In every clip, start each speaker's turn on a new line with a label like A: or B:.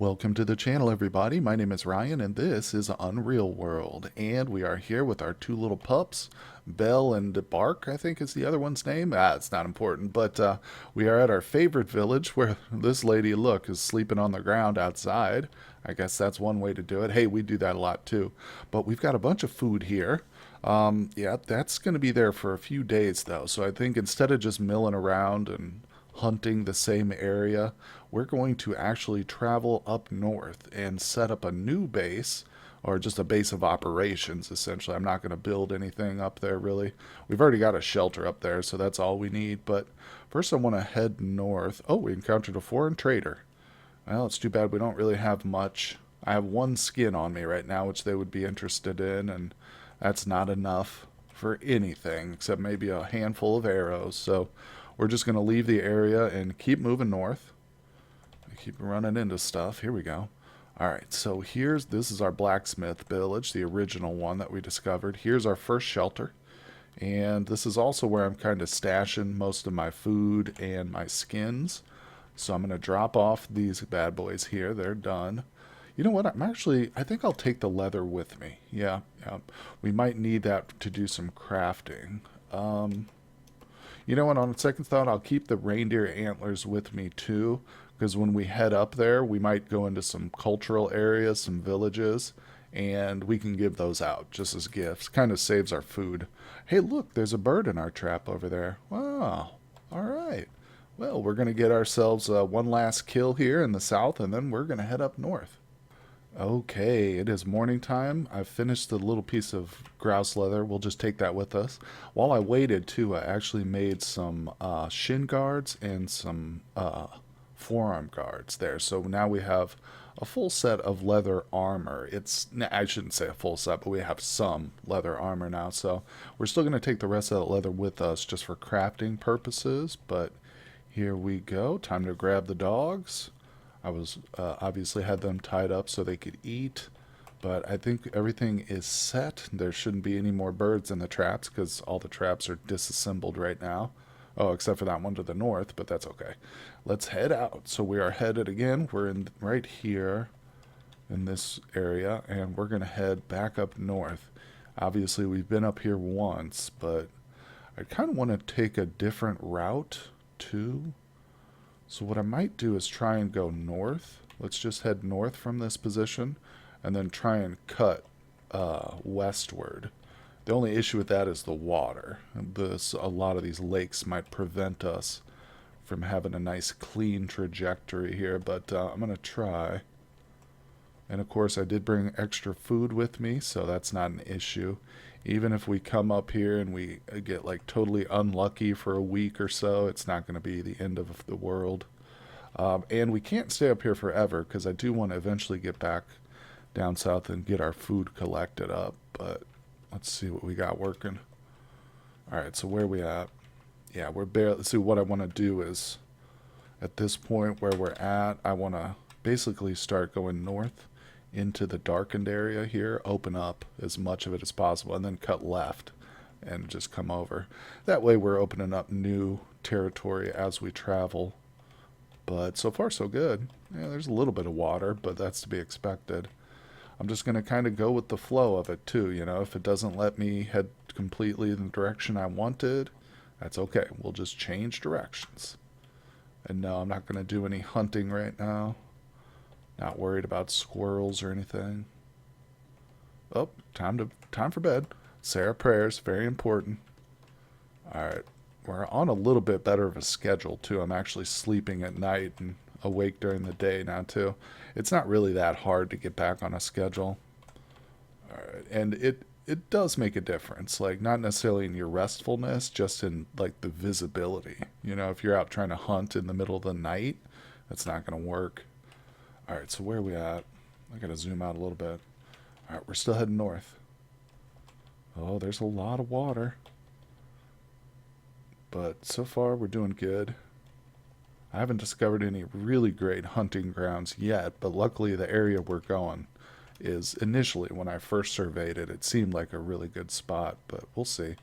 A: Welcome to the channel, everybody. My name is Ryan, and this is Unreal World. And we are here with our two little pups, Belle and Bark, I think is the other one's name. It's not important, but we are at our favorite village where this lady, look, is sleeping on the ground outside. I guess that's one way to do it. Hey, we do that a lot too. But we've got a bunch of food here. Yeah, that's going to be there for a few days, though. So I think instead of just milling around and hunting the same area, we're going to actually travel up north and set up a new base, or just a base of operations, essentially. I'm not going to build anything up there, really. We've already got a shelter up there, so that's all we need. But first I want to head north. Oh, we encountered a foreign trader. Well, it's too bad we don't really have much. I have one skin on me right now, which they would be interested in, and that's not enough for anything except maybe a handful of arrows. So we're just going to leave the area and keep moving north. I keep running into stuff. Here we go. Alright, so this is our blacksmith village, the original one that we discovered. Here's our first shelter. And this is also where I'm kind of stashing most of my food and my skins. So I'm going to drop off these bad boys here. They're done. You know what? I think I'll take the leather with me. Yeah. We might need that to do some crafting. You know what? On second thought, I'll keep the reindeer antlers with me too, because when we head up there, we might go into some cultural areas, some villages, and we can give those out just as gifts. Kind of saves our food. Hey, look, there's a bird in our trap over there. Wow. All right. Well, we're going to get ourselves one last kill here in the south, and then we're going to head up north. Okay, it is morning time. I've finished the little piece of grouse leather. We'll just take that with us. While I waited, too, I actually made some shin guards and some forearm guards there. So now we have a full set of leather armor. I shouldn't say a full set, but we have some leather armor now. So we're still going to take the rest of that leather with us just for crafting purposes. But here we go. Time to grab the dogs. I was obviously had them tied up so they could eat, but I think everything is set. There shouldn't be any more birds in the traps because all the traps are disassembled right now. Oh, except for that one to the north, but that's okay. Let's head out. So we are headed again. We're in right here in this area, and we're going to head back up north. Obviously, we've been up here once, but I kind of want to take a different route too. So what I might do is try and go north. Let's just head north from this position and then try and cut westward. The only issue with that is the water. A lot of these lakes might prevent us from having a nice clean trajectory here, but I'm going to try. And of course I did bring extra food with me, so that's not an issue. Even if we come up here and we get like totally unlucky for a week or so, it's not going to be the end of the world. And we can't stay up here forever because I do want to eventually get back down south and get our food collected up. But let's see what we got working. Alright, so where are we at? Yeah, we're barely... See, what I want to do is, at this point where we're at, I want to basically start going north into the darkened area here, open up as much of it as possible, and then cut left and just come over. That way we're opening up new territory as we travel. But so far so good. Yeah, there's a little bit of water, but that's to be expected. I'm just going to kind of go with the flow of it too, you know. If it doesn't let me head completely in the direction I wanted, that's okay. We'll just change directions. And no, I'm not going to do any hunting right now. Not worried about squirrels or anything. Oh, time for bed. Say our prayers, very important. Alright, we're on a little bit better of a schedule too. I'm actually sleeping at night and awake during the day now too. It's not really that hard to get back on a schedule. Alright, and it does make a difference. Like, not necessarily in your restfulness, just in like the visibility. You know, if you're out trying to hunt in the middle of the night, that's not going to work. Alright, so where are we at? I gotta zoom out a little bit. Alright, we're still heading north. Oh, there's a lot of water. But so far, we're doing good. I haven't discovered any really great hunting grounds yet, but luckily the area we're going is, initially, when I first surveyed it, it seemed like a really good spot, but we'll see.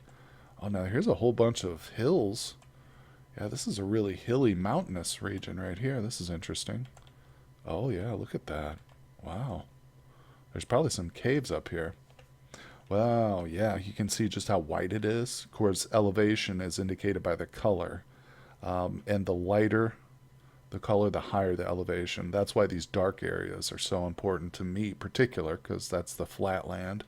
A: Oh, now here's a whole bunch of hills. Yeah, this is a really hilly, mountainous region right here. This is interesting. Oh, yeah, look at that. Wow. There's probably some caves up here. Wow, yeah, you can see just how white it is. Of course, elevation is indicated by the color. And the lighter the color, the higher the elevation. That's why these dark areas are so important to me, particular, because that's the flat land.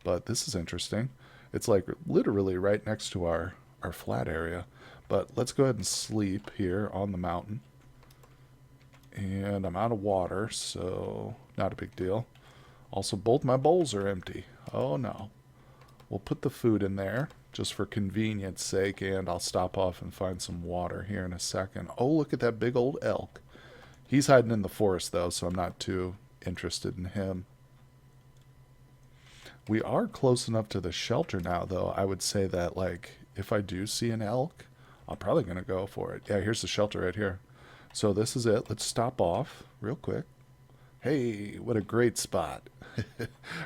A: But this is interesting. It's like literally right next to our flat area. But let's go ahead and sleep here on the mountain. And I'm out of water, so not a big deal. Also, both my bowls are empty. Oh no. We'll put the food in there just for convenience sake, and I'll stop off and find some water here in a second. Oh, look at that big old elk. He's hiding in the forest, though, so I'm not too interested in him. We are close enough to the shelter now, though. I would say that, like, if I do see an elk, I'm probably going to go for it. Yeah, here's the shelter right here. So this is it. Let's stop off real quick. Hey, what a great spot.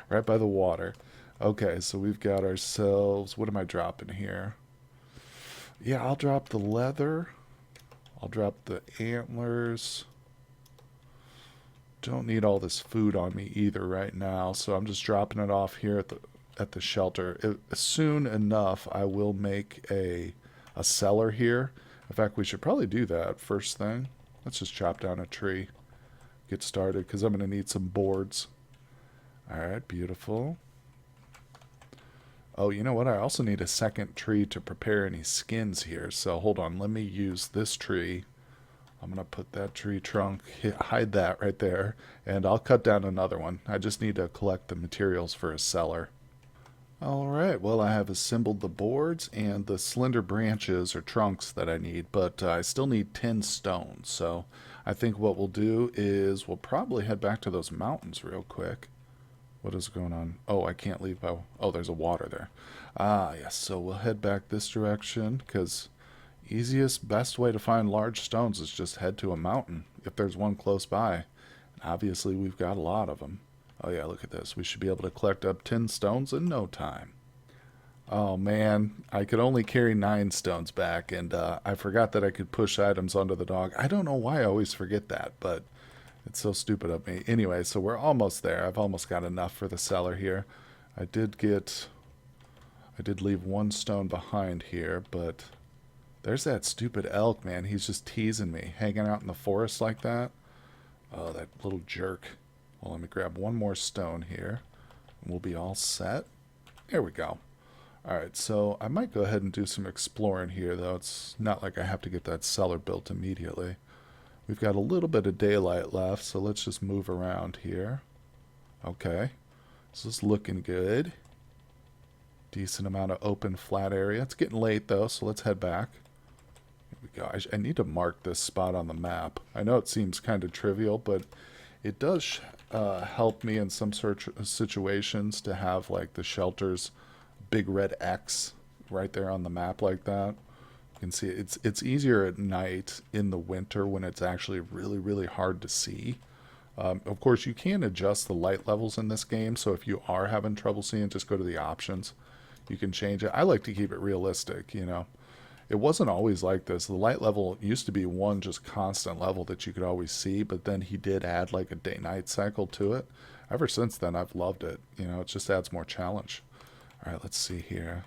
A: Right by the water. Okay, so we've got ourselves... What am I dropping here? Yeah, I'll drop the leather. I'll drop the antlers. Don't need all this food on me either right now, so I'm just dropping it off here at the shelter. Soon enough, I will make a cellar here. In fact, we should probably do that first thing. Let's just chop down a tree. Get started, because I'm going to need some boards. Alright, beautiful. Oh, you know what? I also need a second tree to prepare any skins here. So hold on, let me use this tree. I'm going to put that tree trunk, hide that right there, and I'll cut down another one. I just need to collect the materials for a cellar. Alright, well I have assembled the boards and the slender branches or trunks that I need, but I still need 10 stones. So I think what we'll do is we'll probably head back to those mountains real quick. What is going on? Oh, I can't leave by... Oh, there's a water there. Ah, yes, so we'll head back this direction, because easiest, best way to find large stones is just head to a mountain, if there's one close by. And obviously, we've got a lot of them. Oh, yeah, look at this. We should be able to collect up 10 stones in no time. Oh, man, I could only carry 9 stones back, and I forgot that I could push items onto the dog. I don't know why I always forget that, but... It's so stupid of me. Anyway, so we're almost there. I've almost got enough for the cellar here. I did leave 1 stone behind here, but there's that stupid elk, man. He's just teasing me, hanging out in the forest like that. Oh, that little jerk. Well, let me grab 1 more stone here, and we'll be all set. There we go. Alright, so I might go ahead and do some exploring here, though. It's not like I have to get that cellar built immediately. We've got a little bit of daylight left, so let's just move around here. Okay, this is looking good. Decent amount of open flat area. It's getting late though, so let's head back. Here we go. I need to mark this spot on the map. I know it seems kind of trivial, but it does help me in some sort of situations to have like the shelter's big red X right there on the map like that. You can see it's easier at night in the winter when it's actually really, really hard to see. Of course, you can adjust the light levels in this game, so if you are having trouble seeing, just go to the options. You can change it. I like to keep it realistic, you know. It wasn't always like this. The light level used to be one just constant level that you could always see, but then he did add like a day-night cycle to it. Ever since then, I've loved it. You know, it just adds more challenge. All right, let's see here.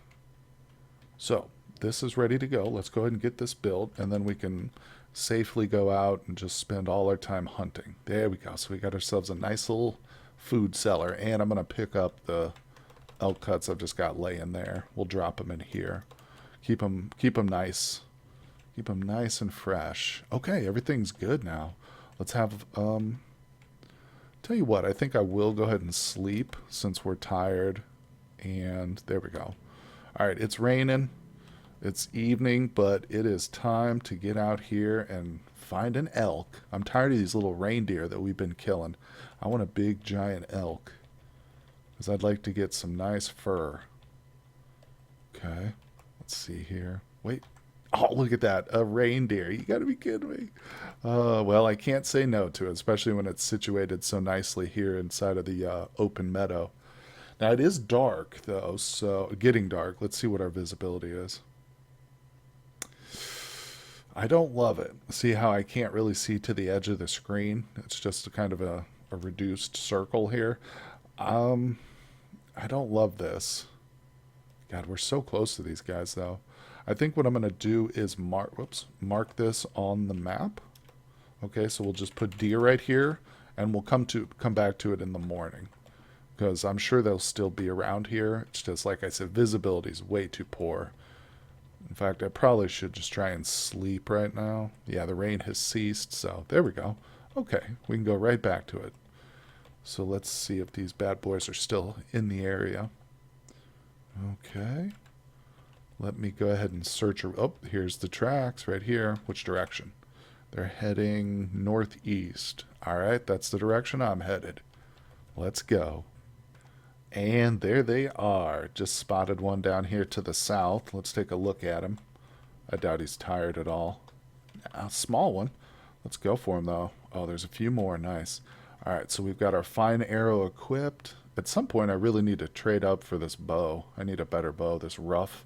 A: So, this is ready to go. Let's go ahead and get this built, and then we can safely go out and just spend all our time hunting. There we go. So we got ourselves a nice little food cellar, and I'm going to pick up the elk cuts I've just got laying there. We'll drop them in here. Keep them nice. Keep them nice and fresh. Okay, everything's good now. Let's have, tell you what, I think I will go ahead and sleep since we're tired. And there we go. All right, it's raining. It's evening, but it is time to get out here and find an elk. I'm tired of these little reindeer that we've been killing. I want a big, giant elk, because I'd like to get some nice fur. Okay, let's see here. Wait. Oh, look at that. A reindeer. You gotta be kidding me. Well, I can't say no to it, especially when it's situated so nicely here inside of the open meadow. Now, it is dark, though, so getting dark. Let's see what our visibility is. I don't love it. See how I can't really see to the edge of the screen? It's just a kind of a reduced circle here. Um, I don't love this. God, we're so close to these guys, though. I think what I'm going to do is mark this on the map. Okay, so we'll just put deer right here, and we'll come back to it in the morning, because I'm sure they'll still be around here. It's just like I said, visibility is way too poor. In fact, I probably should just try and sleep right now. Yeah, the rain has ceased, so there we go. Okay, we can go right back to it. So let's see if these bad boys are still in the area. Okay. Let me go ahead and search. Oh, here's the tracks right here. Which direction? They're heading northeast. All right, that's the direction I'm headed. Let's go. And there they are. Just spotted one down here to the south. Let's take a look at him. I doubt he's tired at all. A small one. Let's go for him, though. Oh, there's a few more. Nice. All right, so we've got our fine arrow equipped. At some point, I really need to trade up for this bow. I need a better bow. This rough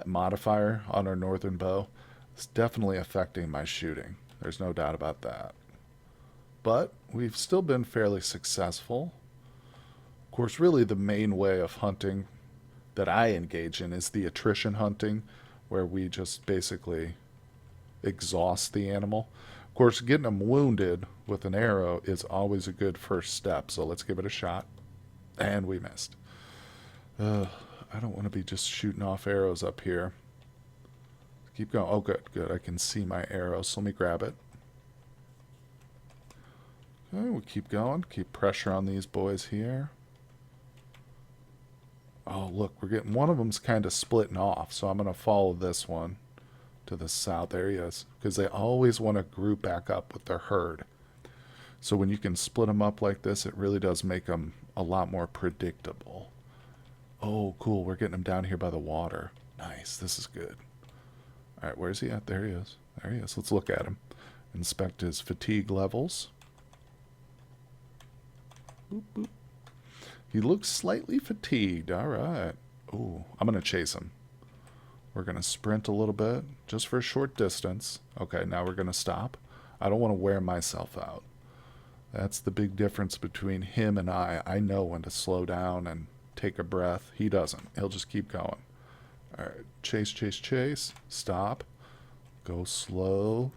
A: modifier on our northern bow is definitely affecting my shooting. There's no doubt about that. But we've still been fairly successful. Of course, really the main way of hunting that I engage in is the attrition hunting, where we just basically exhaust the animal. Of course, getting them wounded with an arrow is always a good first step, so let's give it a shot. And we missed. I don't want to be just shooting off arrows up here. Keep going. Oh, good, good. I can see my arrow, so let me grab it. Okay, we'll keep going. Keep pressure on these boys here. Oh, look, we're getting... One of them's kind of splitting off, so I'm going to follow this one to the south. There he is. Because they always want to group back up with their herd. So when you can split them up like this, it really does make them a lot more predictable. Oh, cool. We're getting him down here by the water. Nice. This is good. All right, where's he at? There he is. There he is. Let's look at him. Inspect his fatigue levels. Boop, boop. He looks slightly fatigued. All right. Oh, I'm going to chase him. We're going to sprint a little bit, just for a short distance. Okay, now we're going to stop. I don't want to wear myself out. That's the big difference between him and I. I know when to slow down and take a breath. He doesn't. He'll just keep going. All right, chase, chase, chase. Stop. Go slow.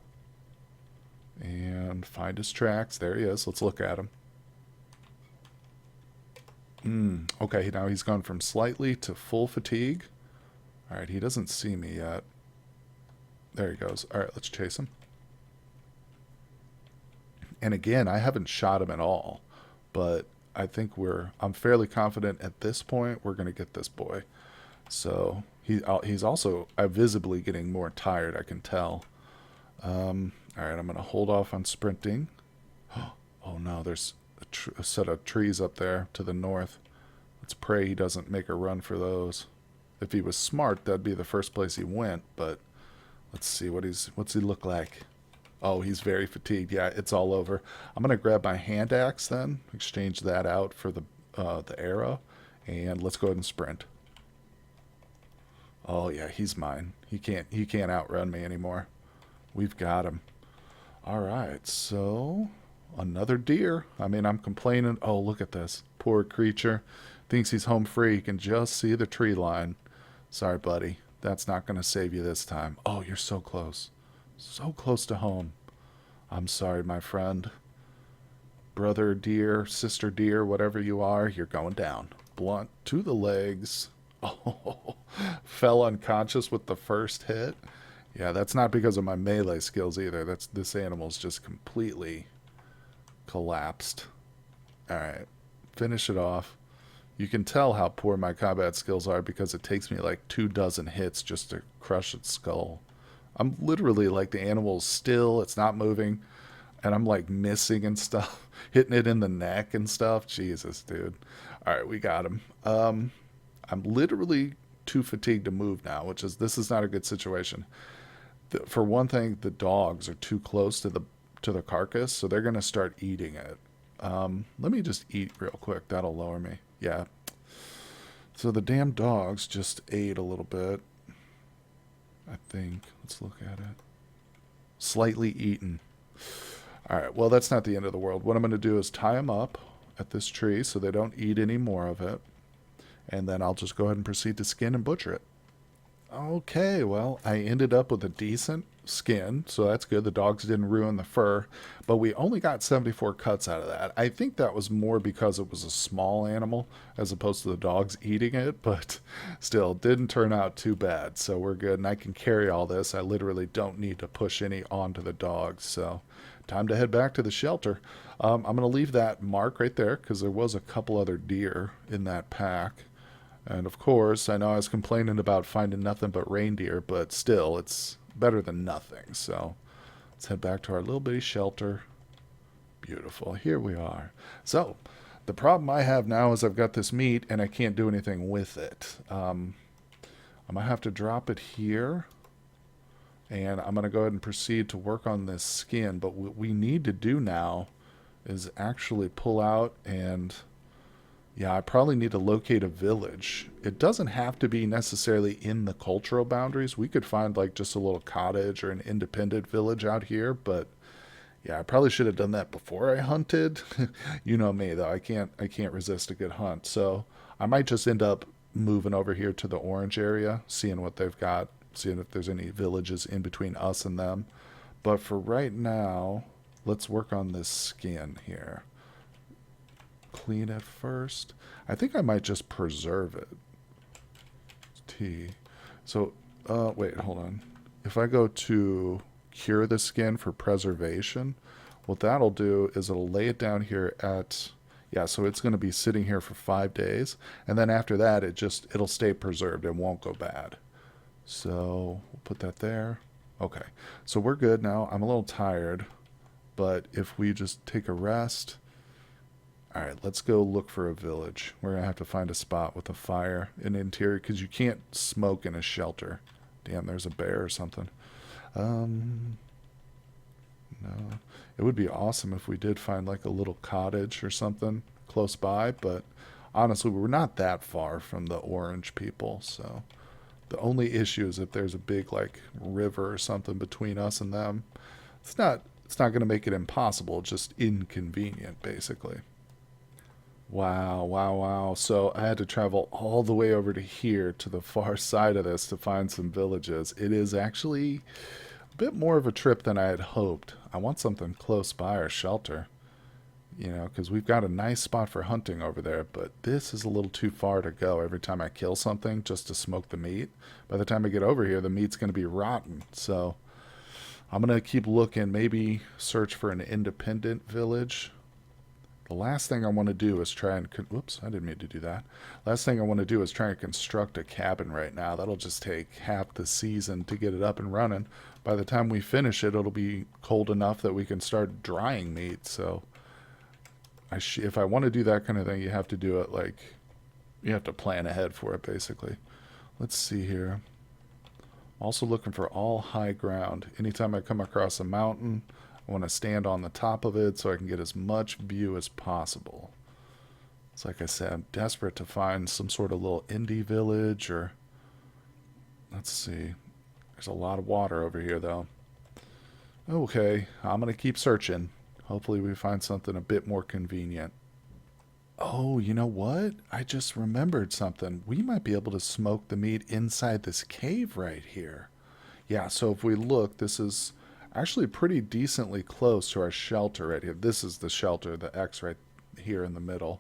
A: And find his tracks. There he is. Let's look at him. Okay, now he's gone from slightly to full fatigue. All right, he doesn't see me yet. There he goes. All right, let's chase him. And again, I haven't shot him at all, but I think I'm fairly confident at this point we're going to get this boy. So he's also visibly getting more tired, I can tell. All right, I'm going to hold off on sprinting. Oh no, there's a set of trees up there to the north. Let's pray he doesn't make a run for those. If he was smart, that'd be the first place he went, but let's see what's he look like. Oh, he's very fatigued. Yeah, it's all over. I'm going to grab my hand axe then, exchange that out for the arrow, and let's go ahead and sprint. Oh yeah, he's mine. He can't outrun me anymore. We've got him. All right, so another deer. I mean, I'm complaining. Oh, look at this. Poor creature. Thinks he's home free. He can just see the tree line. Sorry, buddy. That's not going to save you this time. Oh, you're so close. So close to home. I'm sorry, my friend. Brother deer, sister deer, whatever you are, you're going down. Blunt to the legs. Oh, fell unconscious with the first hit. Yeah, that's not because of my melee skills either. This animal's just completely collapsed. All right, finish it off. You can tell how poor my combat skills are because it takes me like 24 hits just to crush its skull. I'm literally like the animal's still, it's not moving, and I'm like missing and stuff, hitting it in the neck and stuff. Jesus, dude. All right, we got him. I'm literally too fatigued to move now, this is not a good situation. For one thing, the dogs are too close to the carcass, so they're gonna start eating it. Let me just eat real quick. That'll lower me. Yeah. So the damn dogs just ate a little bit. I think. Let's look at it. Slightly eaten. Alright, well, that's not the end of the world. What I'm going to do is tie them up at this tree so they don't eat any more of it. And then I'll just go ahead and proceed to skin and butcher it. Okay, well, I ended up with a decent skin, so that's good. The dogs didn't ruin the fur, but we only got 74 cuts out of that. I think that was more because it was a small animal as opposed to the dogs eating it, but still didn't turn out too bad. So we're good, and I can carry all this. I literally don't need to push any onto the dogs. So time to head back to the shelter. I'm going to leave that mark right there because there was a couple other deer in that pack. And of course, I know I was complaining about finding nothing but reindeer, but still, it's better than nothing. So let's head back to our little bitty shelter. Beautiful. Here we are. So the problem I have now is I've got this meat and I can't do anything with it. I'm going to have to drop it here. And I'm going to go ahead and proceed to work on this skin. But what we need to do now is actually pull out and... yeah, I probably need to locate a village. It doesn't have to be necessarily in the cultural boundaries. We could find like just a little cottage or an independent village out here, but yeah, I probably should have done that before I hunted. You know me though, I can't resist a good hunt. So I might just end up moving over here to the orange area, seeing what they've got, seeing if there's any villages in between us and them. But for right now, let's work on this skin here. Clean it first. I think I might just preserve it. T. So, wait, hold on. If I go to cure the skin for preservation, what that'll do is it'll lay it down here at, yeah, so it's going to be sitting here for 5 days. And then after that, it'll stay preserved. It won't go bad. So we'll put that there. Okay. So we're good now. I'm a little tired, but if we just take a rest... Alright, let's go look for a village. We're going to have to find a spot with a fire in the interior because you can't smoke in a shelter. Damn, there's a bear or something. No. It would be awesome if we did find like a little cottage or something close by, but honestly, we're not that far from the orange people, so the only issue is if there's a big like river or something between us and them. It's not going to make it impossible, just inconvenient basically. Wow, wow, wow. So I had to travel all the way over to here to the far side of this to find some villages. It is actually a bit more of a trip than I had hoped. I want something close by our shelter, you know, because we've got a nice spot for hunting over there, but this is a little too far to go every time I kill something just to smoke the meat. By the time I get over here, the meat's going to be rotten. So I'm going to keep looking, maybe search for an independent village. The last thing I want to do is try and... whoops, I didn't mean to do that. Last thing I want to do is try and construct a cabin right now. That'll just take half the season to get it up and running. By the time we finish it, it'll be cold enough that we can start drying meat. So if I want to do that kind of thing, you have to do it like... you have to plan ahead for it, basically. Let's see here. I'm also looking for all high ground. Anytime I come across a mountain... I want to stand on the top of it so I can get as much view as possible. It's like I said, I'm desperate to find some sort of little indie village or... let's see. There's a lot of water over here, though. Okay, I'm going to keep searching. Hopefully we find something a bit more convenient. Oh, you know what? I just remembered something. We might be able to smoke the meat inside this cave right here. Yeah, so if we look, this is... actually pretty decently close to our shelter right here. This is the shelter, the X right here in the middle.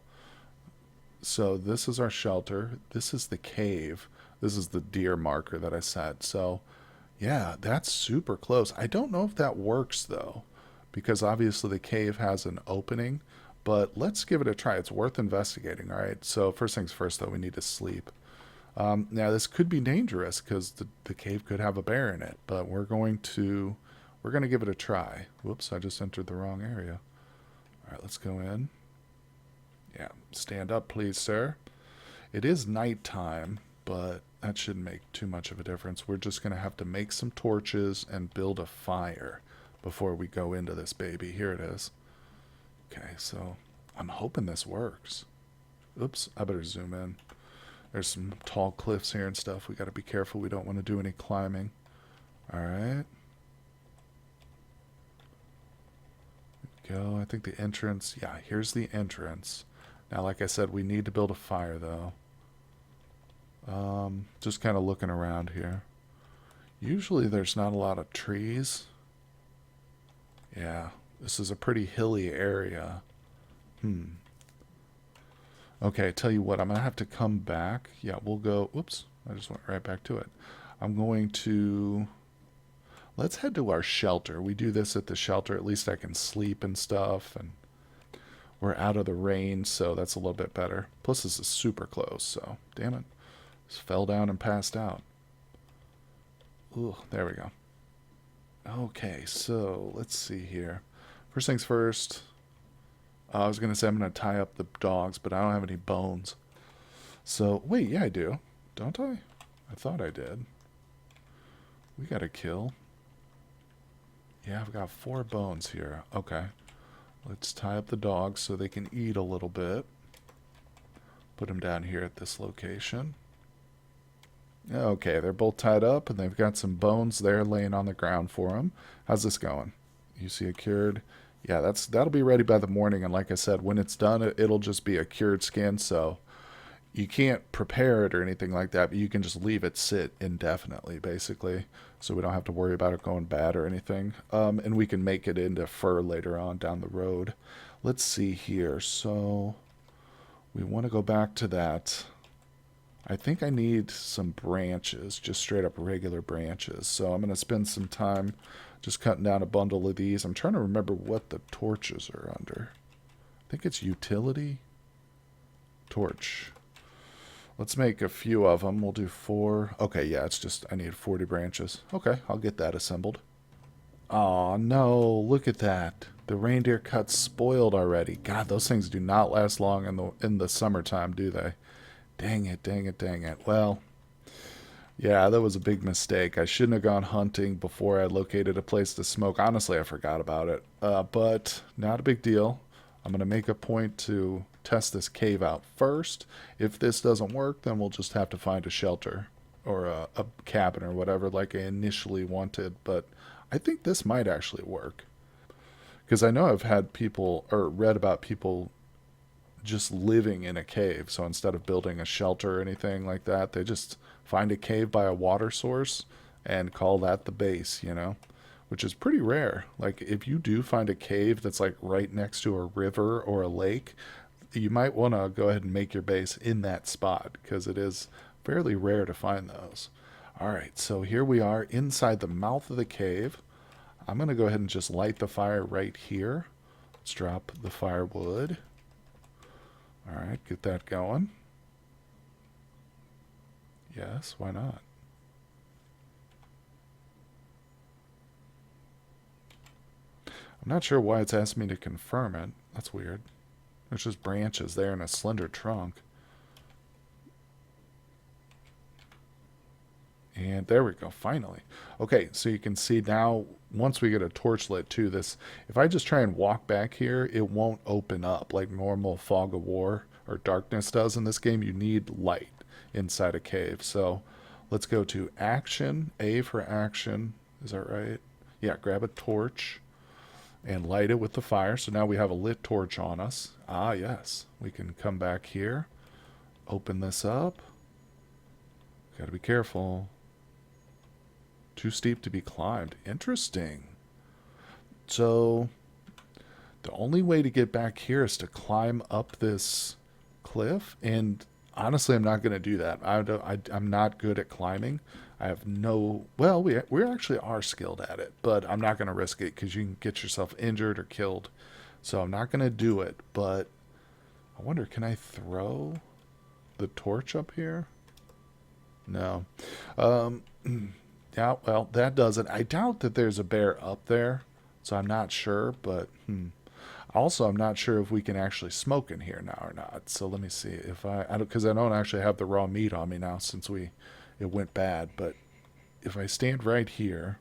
A: So this is our shelter. This is the cave. This is the deer marker that I set. So yeah, that's super close. I don't know if that works though, because obviously the cave has an opening, but let's give it a try. It's worth investigating. All right. So first things first though, we need to sleep. Now this could be dangerous because the cave could have a bear in it, but we're going to give it a try. Whoops, I just entered the wrong area. All right, let's go in. Yeah, stand up, please, sir. It is nighttime, but that shouldn't make too much of a difference. We're just going to have to make some torches and build a fire before we go into this baby. Here it is. Okay, so I'm hoping this works. Oops, I better zoom in. There's some tall cliffs here and stuff. We got to be careful. We don't want to do any climbing. All right. go. I think the entrance, yeah, here's the entrance. Now, like I said, we need to build a fire, though. Just kind of looking around here. Usually there's not a lot of trees. Yeah, this is a pretty hilly area. Okay, tell you what, I'm going to have to come back. Yeah, we'll go... Whoops, I just went right back to it. I'm going to... Let's head to our shelter. We do this at the shelter. At least I can sleep and stuff. And we're out of the rain, so that's a little bit better. Plus, this is super close, so... Damn it. Just fell down and passed out. Ooh, there we go. Okay, so let's see here. First things first. I was going to say I'm going to tie up the dogs, but I don't have any bones. So, wait, yeah, I do. Don't I? I thought I did. We got to kill. Yeah, I've got 4 bones here. Okay. Let's tie up the dogs so they can eat a little bit. Put them down here at this location. Okay, they're both tied up, and they've got some bones there laying on the ground for them. How's this going? You see a cured? Yeah, that'll be ready by the morning, and like I said, when it's done, it'll just be a cured skin, so you can't prepare it or anything like that, but you can just leave it sit indefinitely, basically, so we don't have to worry about it going bad or anything. And we can make it into fur later on down the road. Let's see here. So we want to go back to that. I think I need some branches, just straight up regular branches. So I'm going to spend some time just cutting down a bundle of these. I'm trying to remember what the torches are under. I think it's utility. Torch. Let's make a few of them. We'll do 4. Okay, yeah, it's just I need 40 branches. Okay, I'll get that assembled. Aw, no, look at that. The reindeer cuts spoiled already. God, those things do not last long in the summertime, do they? Dang it, dang it, dang it. Well, yeah, that was a big mistake. I shouldn't have gone hunting before I located a place to smoke. Honestly, I forgot about it. But not a big deal. I'm going to make a point to test this cave out first. If this doesn't work, then we'll just have to find a shelter or a cabin or whatever like I initially wanted. But I think this might actually work. Because I know I've had people, or read about people just living in a cave. So instead of building a shelter or anything like that, they just find a cave by a water source and call that the base, you know, which is pretty rare. Like if you do find a cave that's like right next to a river or a lake, you might want to go ahead and make your base in that spot because it is fairly rare to find those. All right, so here we are inside the mouth of the cave. I'm going to go ahead and just light the fire right here. Let's drop the firewood. All right, get that going. Yes, why not? I'm not sure why it's asked me to confirm it. That's weird. There's just branches there and a slender trunk. And there we go, finally. Okay, so you can see now, once we get a torch lit too, this, if I just try and walk back here, it won't open up like normal fog of war or darkness does in this game. You need light inside a cave. So let's go to action, A for action. Is that right? Yeah, grab a torch and light it with the fire. So now we have a lit torch on us. Ah, yes. We can come back here, open this up. Gotta be careful. Too steep to be climbed. Interesting. So the only way to get back here is to climb up this cliff, and honestly, I'm not going to do that. I'm not good at climbing. I have no... Well, we actually are skilled at it, but I'm not going to risk it because you can get yourself injured or killed. So I'm not going to do it, but I wonder, can I throw the torch up here? No. Yeah, well, that does it. I doubt that there's a bear up there, so I'm not sure, but also I'm not sure if we can actually smoke in here now or not. So let me see if because I don't actually have the raw meat on me now since it went bad, but if I stand right here,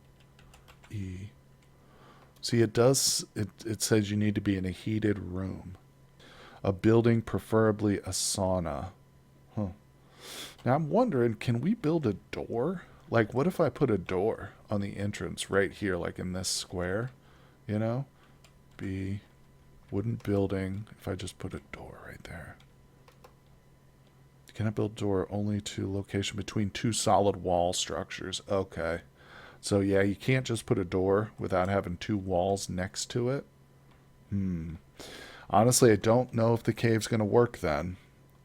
A: see, it says you need to be in a heated room, a building, preferably a sauna. Huh. Now I'm wondering, can we build a door? Like, what if I put a door on the entrance right here, like in this square? You know? Wooden building. If I just put a door right there. Can I build door only to location between two solid wall structures? Okay. So yeah, you can't just put a door without having two walls next to it. Honestly, I don't know if the cave's going to work then.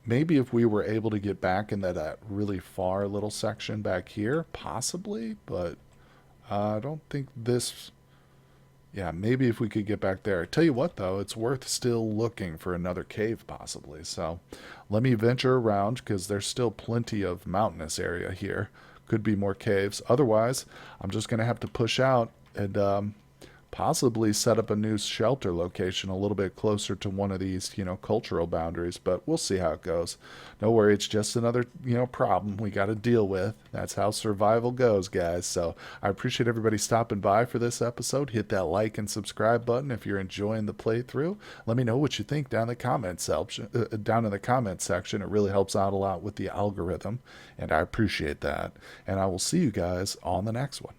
A: Maybe if we were able to get back in that really far little section back here, possibly, but I don't think this. Yeah, maybe if we could get back there. I tell you what, though, it's worth still looking for another cave, possibly. So let me venture around because there's still plenty of mountainous area here. Could be more caves. Otherwise, I'm just going to have to push out and possibly set up a new shelter location a little bit closer to one of these, cultural boundaries, but we'll see how it goes. Don't worry, it's just another, problem we got to deal with. That's how survival goes, guys. So I appreciate everybody stopping by for this episode. Hit that like and subscribe button if you're enjoying the playthrough. Let me know what you think down in the comment section. It really helps out a lot with the algorithm, and I appreciate that. And I will see you guys on the next one.